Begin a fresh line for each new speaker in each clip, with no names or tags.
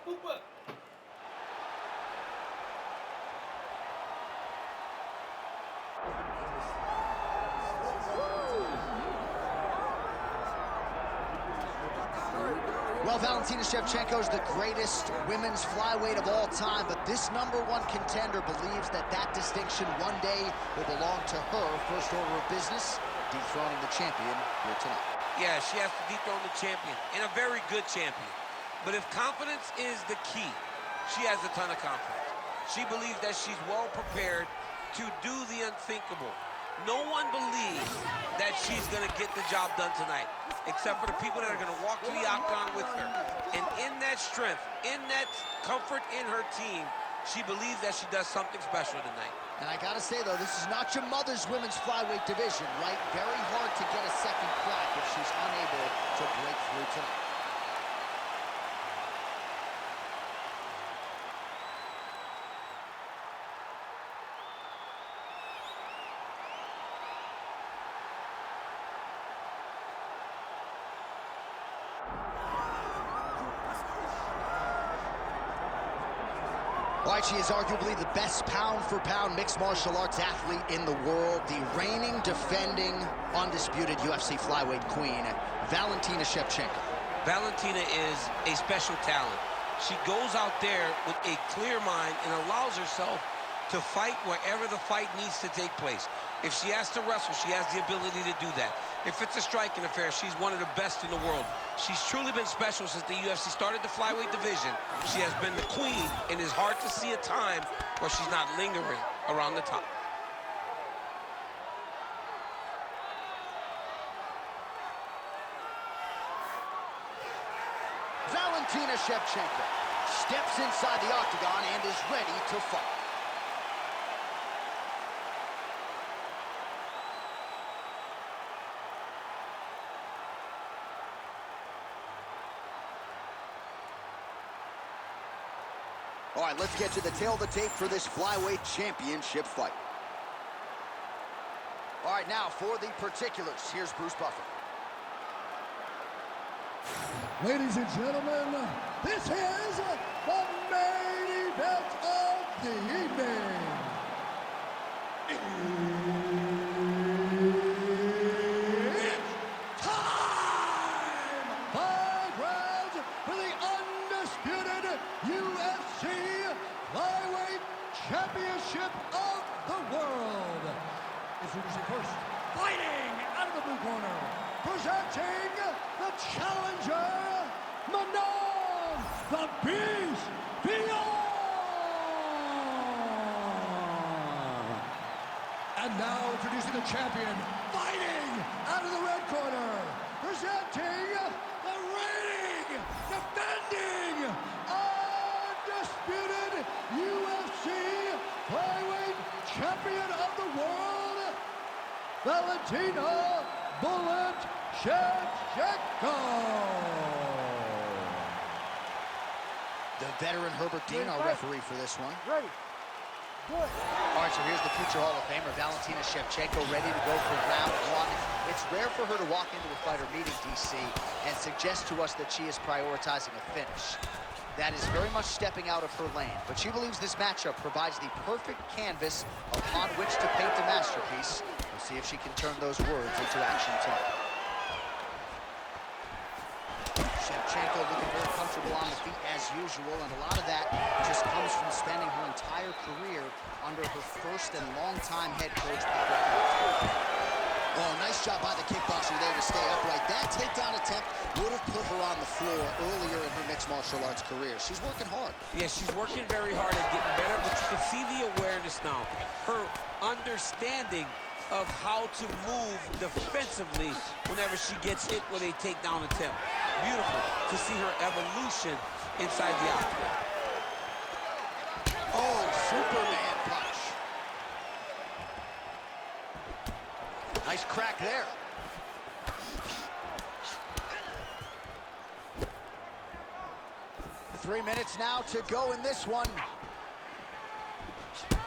Well, Valentina Shevchenko is the greatest women's flyweight of all time, but this #1 contender believes that that distinction one day will belong to her. First order of business, dethroning the champion here tonight.
Yeah, she has to dethrone the champion, and a very good champion. But if confidence is the key, she has a ton of confidence. She believes that she's well prepared to do the unthinkable. No one believes that she's going to get the job done tonight, except for the people that are going to walk to the octagon with her. And in that strength, in that comfort in her team, she believes that she does something special tonight.
And I gotta say, though, this is not your mother's women's flyweight division, right? Very hard to get a second crack if she's unable to break through tonight. All right, she is arguably the best pound-for-pound mixed martial arts athlete in the world, the reigning, defending, undisputed UFC flyweight queen, Valentina Shevchenko.
Valentina is a special talent. She goes out there with a clear mind and allows herself to fight wherever the fight needs to take place. If she has to wrestle, she has the ability to do that. If it's a striking affair, she's one of the best in the world. She's truly been special since the UFC started the flyweight division. She has been the queen, and it's hard to see a time where she's not lingering around the top.
Valentina Shevchenko steps inside the octagon and is ready to fight. All right, let's get to the tail of the tape for this flyweight championship fight. All right, now for the particulars, here's Bruce Buffer.
Ladies and gentlemen, this is the main event of the evening. It's time! 5 rounds for the undisputed UFC Flyweight Championship of the world. Introducing first, fighting out of the blue corner, presenting the challenger, Manon the Beast Fiorot. And now introducing the champion, fighting out of the red corner, presenting the reigning, defending, undisputed UFC Flyweight Champion of the world, Valentina Shevchenko.
The veteran Herbert Dean, our referee for this one.
Ready. Good.
All right, so here's the future Hall of Famer, Valentina Shevchenko, ready to go for round 1. It's rare for her to walk into a fighter meeting, DC, and suggest to us that she is prioritizing a finish. That is very much stepping out of her lane, but she believes this matchup provides the perfect canvas upon which to paint the masterpiece. We'll see if she can turn those words into action tonight. Shevchenko looking very comfortable on the feet as usual, and a lot of that just comes from spending her entire career under her first and longtime head coach. Oh, nice job by the kickboxer there to stay upright. That takedown attempt would have put her on the floor earlier in her mixed martial arts career. She's working hard.
Yeah, she's working very hard at getting better, but you can see the awareness now. Her understanding of how to move defensively whenever she gets hit with a takedown attempt. Beautiful to see her evolution inside the octagon.
Oh, Superman punch. Nice crack there. 3 minutes now to go in this one.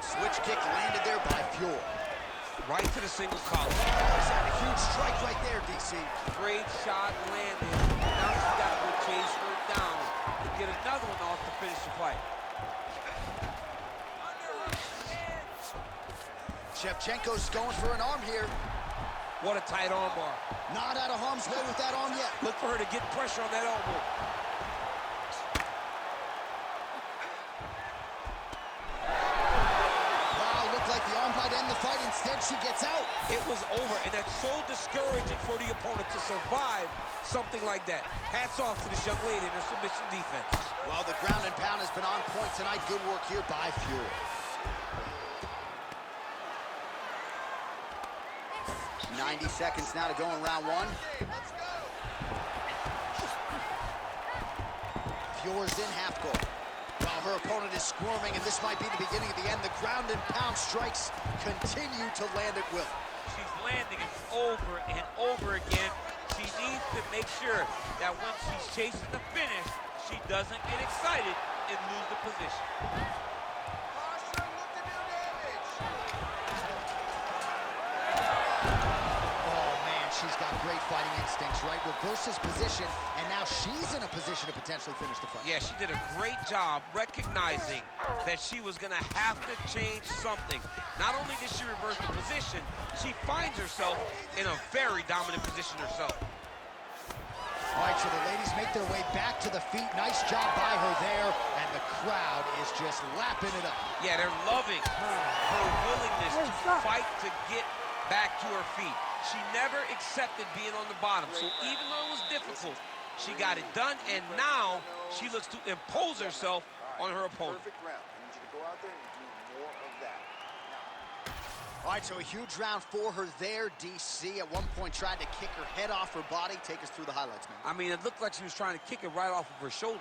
Switch kick landed there by Fiorot.
Right to the single collar.
He's had a huge strike right there, DC.
Great shot landed. Now she's got to go chase her down to get another one off the finish the fight.
Shevchenko's going for an arm here.
What a tight arm bar.
Not out of harm's way with that arm yet.
Look for her to get pressure on that elbow.
Wow, looked like the arm might end the fight. Instead, she gets out.
It was over, and that's so discouraging for the opponent to survive something like that. Hats off to this young lady in her submission defense.
Well, the ground and pound has been on point tonight. Good work here by Fiorot. 90 seconds now to go in round one. Fiorot's in half guard. While her opponent is squirming, and this might be the beginning of the end, the ground and pound strikes continue to land at will.
She's landing it over and over again. She needs to make sure that when she's chasing the finish, she doesn't get excited and lose the position.
She's got great fighting instincts, right? Reverses position, and now she's in a position to potentially finish the fight.
Yeah, she did a great job recognizing that she was going to have to change something. Not only did she reverse the position, she finds herself in a very dominant position herself.
All right, so the ladies make their way back to the feet. Nice job by her there, and the crowd is just lapping it up.
Yeah, they're loving her willingness to fight to get back to her feet. She never accepted being on the bottom, so even though it was difficult, she got it done, and now she looks to impose herself on her opponent.
Perfect round. I need you to go out there and do more of that.
All right, so a huge round for her there. DC at one point tried to kick her head off her body. Take us through the highlights, man.
I mean, it looked like she was trying to kick it right off of her shoulder.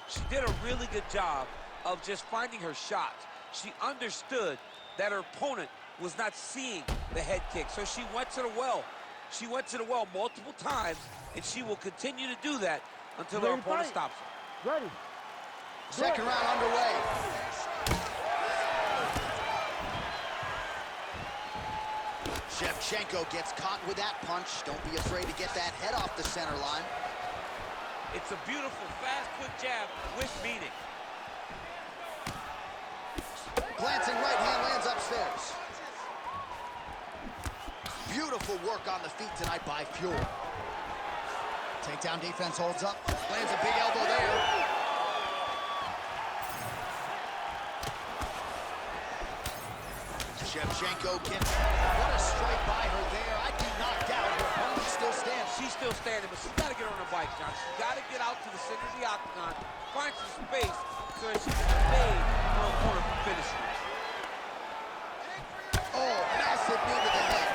She did a really good job of just finding her shots. She understood that her opponent was not seeing the head kick, so she went to the well. She went to the well multiple times, and she will continue to do that until her opponent stops her.
Ready.
Second round underway. Shevchenko gets caught with that punch. Don't be afraid to get that head off the center line.
It's a beautiful, fast, quick jab with meaning.
Glancing right hand lands upstairs. Beautiful work on the feet tonight by Fiorot. Takedown defense holds up. Lands a big elbow there. Shevchenko gets... What a strike by her there. I'd be knocked out. Her opponent still standing.
She's still standing, but she's got to get on her bike, John. She's got to get out to the center of the octagon, find some space so that she can evade her opponent from finishing.
Oh, massive knee to the head.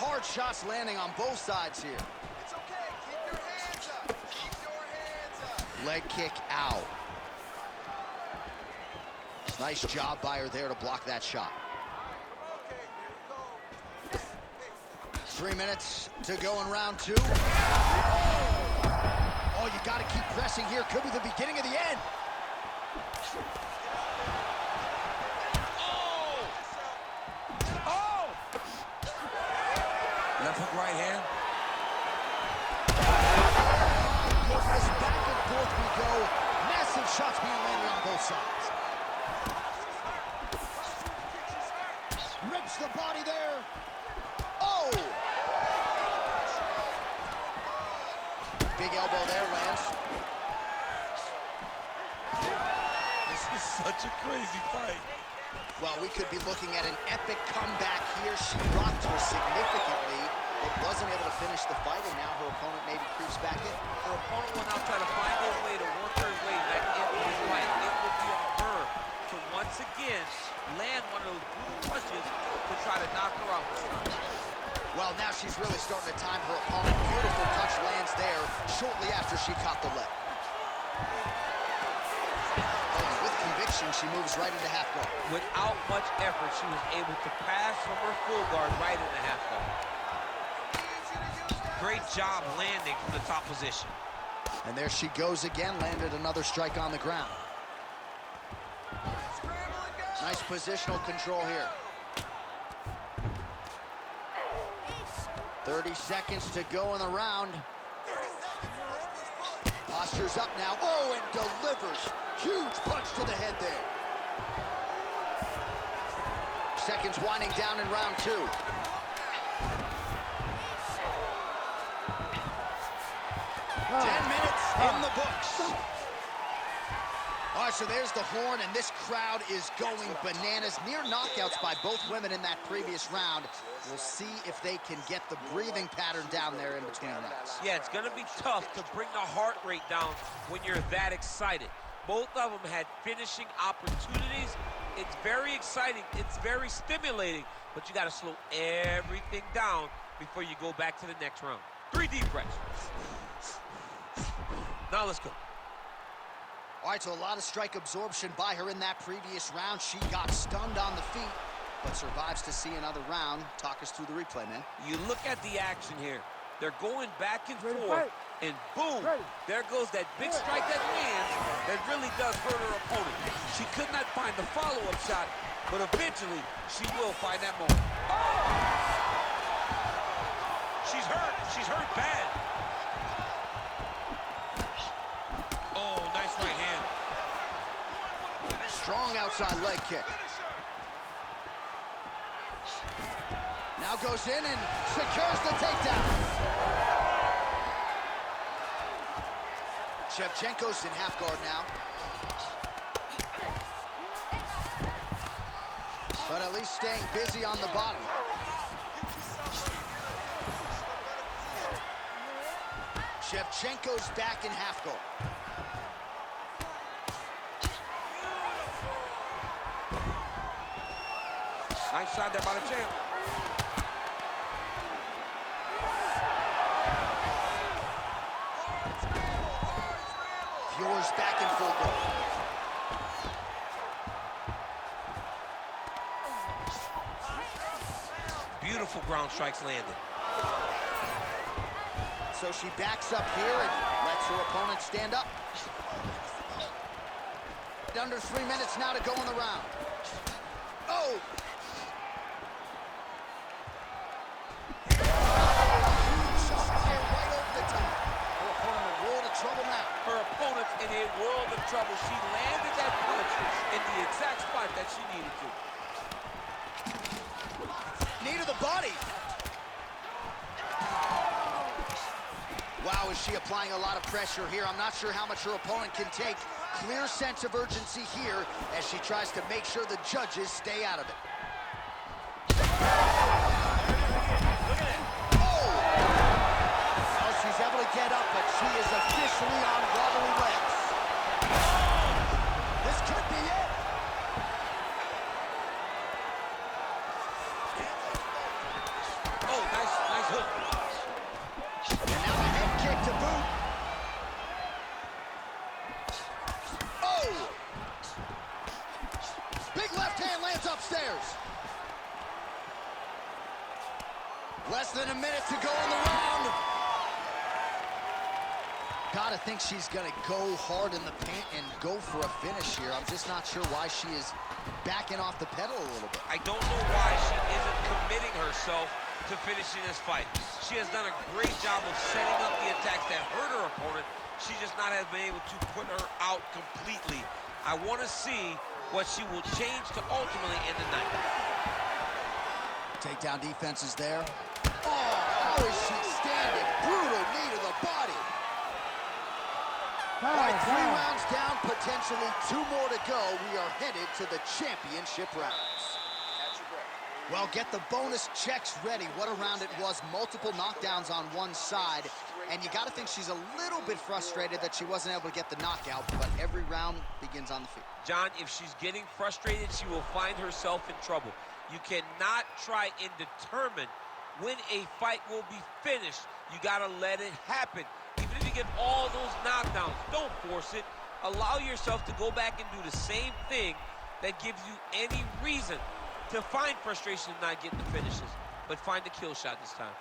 Hard shots landing on both sides here.
It's okay. Keep your hands up. Keep your hands up.
Leg kick out. Nice job by her there to block that shot.
Okay, here we go.
3 minutes to go in round two. Oh, you got to keep pressing here. Could be the beginning of the end.
Left hook, right hand.
Goodness, back and forth we go. Massive shots being landed on both sides. Rips the body there. Oh! Big elbow there lands.
This is such a crazy fight.
Well, we could be looking at an epic comeback here. She rocked her significantly, but wasn't able to finish the fight, and now her opponent maybe creeps back in.
Her opponent will now try to find a way to work her way back into this fight. It will be on her to once again land one of those brutal punches to try to knock her out this time.
Well, now she's really starting to time her opponent. Beautiful touch lands there shortly after she caught the leg. And with conviction, she moves right into half guard.
Without much effort, she was able to pass from her full guard right into half guard. Great job landing from the top position.
And there she goes again, landed another strike on the ground. Nice positional control here. 30 seconds to go in the round. Postures up now. Oh, and delivers. Huge punch to the head there. Seconds winding down in round 2. 10 minutes in the books. All right, so there's the horn, and this crowd is going bananas. Near knockouts by both women in that previous round. We'll see if they can get the breathing pattern down there in between rounds.
Yeah, it's going to be tough to bring the heart rate down when you're that excited. Both of them had finishing opportunities. It's very exciting. It's very stimulating, but you got to slow everything down before you go back to the next round. 3 deep breaths. Now let's go.
All right, so a lot of strike absorption by her in that previous round. She got stunned on the feet, but survives to see another round. Talk us through the replay, man.
You look at the action here. They're going back and forth, and boom, there goes that big strike that lands that really does hurt her opponent. She could not find the follow-up shot, but eventually she will find that moment. She's hurt. She's hurt bad. Oh, nice right hand.
Strong outside leg kick. Now goes in and secures the takedown. Shevchenko's in half guard now. But at least staying busy on the bottom. Shevchenko's back in half guard.
Nice shot there by the champ.
Fiorot's back in full guard.
Beautiful ground strikes landed.
So she backs up here and lets her opponent stand up. Under 3 minutes now to go in the round. Oh!
Her opponent's in a world of trouble. She landed that punch in the exact spot that she needed to.
Knee to the body. Wow, is she applying a lot of pressure here? I'm not sure how much her opponent can take. Clear sense of urgency here as she tries to make sure the judges stay out of it. She's able to get up, but she is officially on wobbly legs. This could be it.
Oh, nice hook.
And now a head kick to boot. Oh! Big left hand lands upstairs. Less than a minute to go in the round. Gotta think she's gonna go hard in the paint and go for a finish here. I'm just not sure why she is backing off the pedal a little bit.
I don't know why she isn't committing herself to finishing this fight. She has done a great job of setting up the attacks that hurt her opponent. She just not has been able to put her out completely. I want to see what she will change to ultimately end the night.
Takedown defense is there. Oh, how is she standing? Brutal knee to the body. All right, 3 rounds down, potentially 2 more to go. We are headed to the championship rounds. Well, get the bonus checks ready. What a round it was. Multiple knockdowns on one side. And you got to think she's a little bit frustrated that she wasn't able to get the knockout, but every round begins on the field.
John, if she's getting frustrated, she will find herself in trouble. You cannot try and determine when a fight will be finished. You got to let it happen. Even if you get all those knockdowns, don't force it. Allow yourself to go back and do the same thing that gives you any reason to find frustration and not getting the finishes. But find the kill shot this time.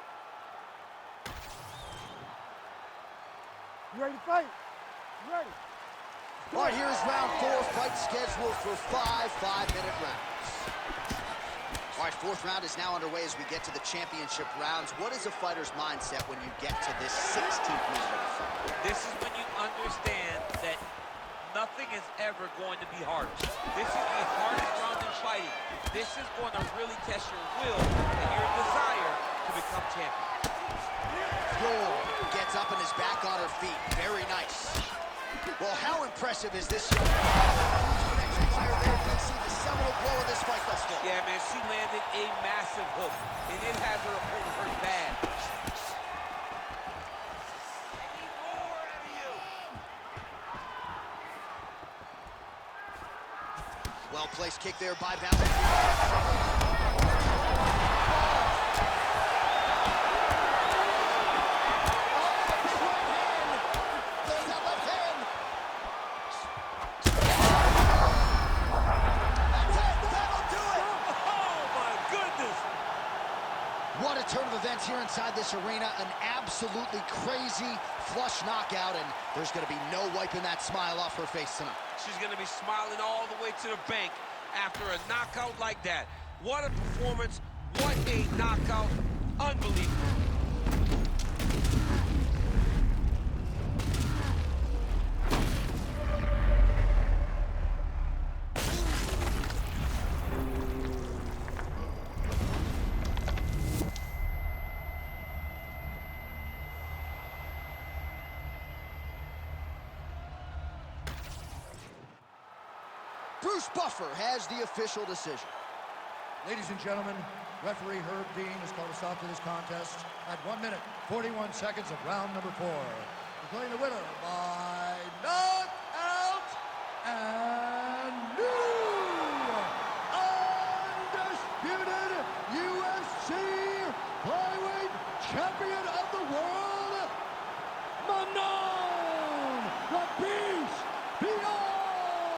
You ready to fight? You ready?
All right, here's round 4. Fight scheduled for 5 5-minute rounds. All right, 4th round is now underway as we get to the championship rounds. What is a fighter's mindset when you get to this 16th minute of the fight?
This is when you understand ever going to be harder. This is the hardest round in fighting. This is going to really test your will and your desire to become champion.
Fiorot gets up and is back on her feet. Very nice. Well, how impressive is this young woman? See the seminal blow of this fight thus far.
Yeah, man, she landed a massive hook, and it had her opponent hurt bad.
Well-placed kick there by Valentina. What a turn of events here inside this arena. An absolutely crazy flush knockout, and there's going to be no wiping that smile off her face tonight.
She's going to be smiling all the way to the bank after a knockout like that. What a performance. What a knockout. Unbelievable.
Bruce Buffer has the official decision.
Ladies and gentlemen, referee Herb Dean has called a stop to this contest at 1 minute, 41 seconds of round number 4. Declaring the winner by knockout and new undisputed UFC Flyweight Champion of the World, Manon the Beast